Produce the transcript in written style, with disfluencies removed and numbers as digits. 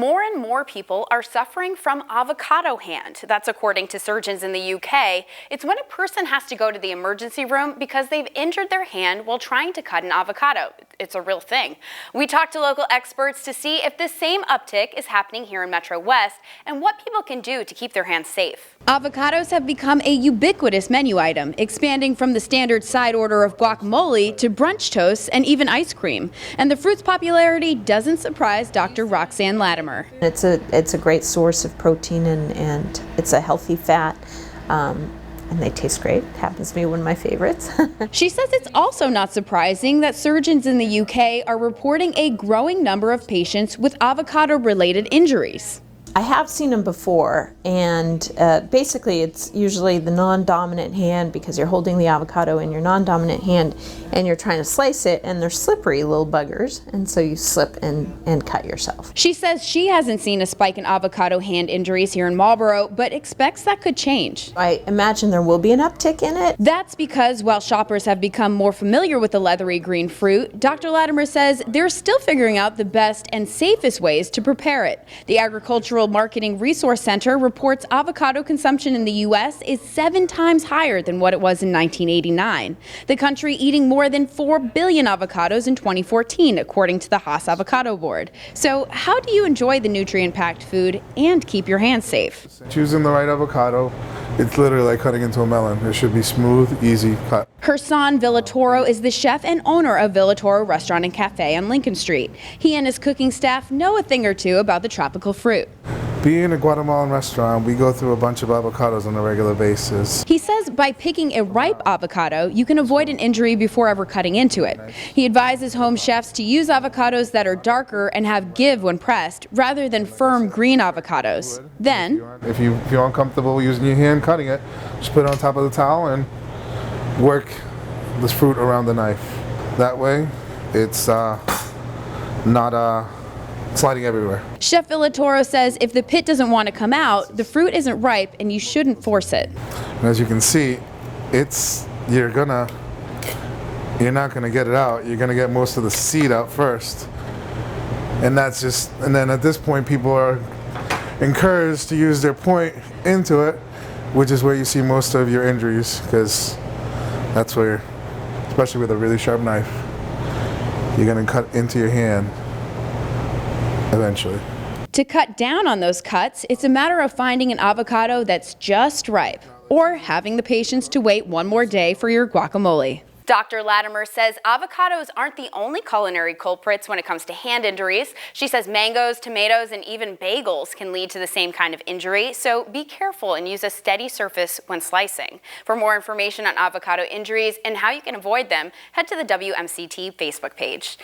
More and more people are suffering from avocado hand. That's according to surgeons in the UK. It's when a person has to go to the emergency room because they've injured their hand while trying to cut an avocado. It's a real thing. We talked to local experts to see if this same uptick is happening here in Metrowest and what people can do to keep their hands safe. Avocados have become a ubiquitous menu item, expanding from the standard side order of guacamole to brunch toasts and even ice cream. And the fruit's popularity doesn't surprise Dr. Roxanne Latimer. It's a great source of protein and it's a healthy fat. And they taste great. It happens to be one of my favorites. She says it's also not surprising that surgeons in the UK are reporting a growing number of patients with avocado-related injuries. I have seen them before, and basically it's usually the non-dominant hand because you're holding the avocado in your non-dominant hand and you're trying to slice it, and they're slippery little buggers, and so you slip and cut yourself. She says she hasn't seen a spike in avocado hand injuries here in Marlboro, but expects that could change. I imagine there will be an uptick in it. That's because while shoppers have become more familiar with the leathery green fruit, Dr. Latimer says they're still figuring out the best and safest ways to prepare it. The Agricultural Marketing Resource Center reports avocado consumption in the U.S. is 7 times higher than what it was in 1989. The country eating more than 4 billion avocados in 2014, according to the Haas Avocado Board. So how do you enjoy the nutrient-packed food and keep your hands safe? Choosing the right avocado, it's literally like cutting into a melon. It should be smooth, easy cut. Hersan Villatoro is the chef and owner of Villatoro Restaurant and Cafe on Lincoln Street. He and his cooking staff know a thing or two about the tropical fruit. Being a Guatemalan restaurant, we go through a bunch of avocados on a regular basis. He says by picking a ripe avocado, you can avoid an injury before ever cutting into it. He advises home chefs to use avocados that are darker and have give when pressed, rather than firm green avocados. Then, if you feel uncomfortable using your hand cutting it, just put it on top of the towel and work this fruit around the knife. That way, it's not sliding everywhere. Chef Villatoro says if the pit doesn't want to come out, the fruit isn't ripe and you shouldn't force it. And as you can see, you're not gonna get it out. You're gonna get most of the seed out first. And then at this point, people are encouraged to use their point into it, which is where you see most of your injuries, because that's where, especially with a really sharp knife, you're gonna cut into your hand eventually. To cut down on those cuts, it's a matter of finding an avocado that's just ripe, or having the patience to wait one more day for your guacamole. Dr. Latimer says avocados aren't the only culinary culprits when it comes to hand injuries. She says mangoes, tomatoes, and even bagels can lead to the same kind of injury, so be careful and use a steady surface when slicing. For more information on avocado injuries and how you can avoid them, head to the WMCT Facebook page.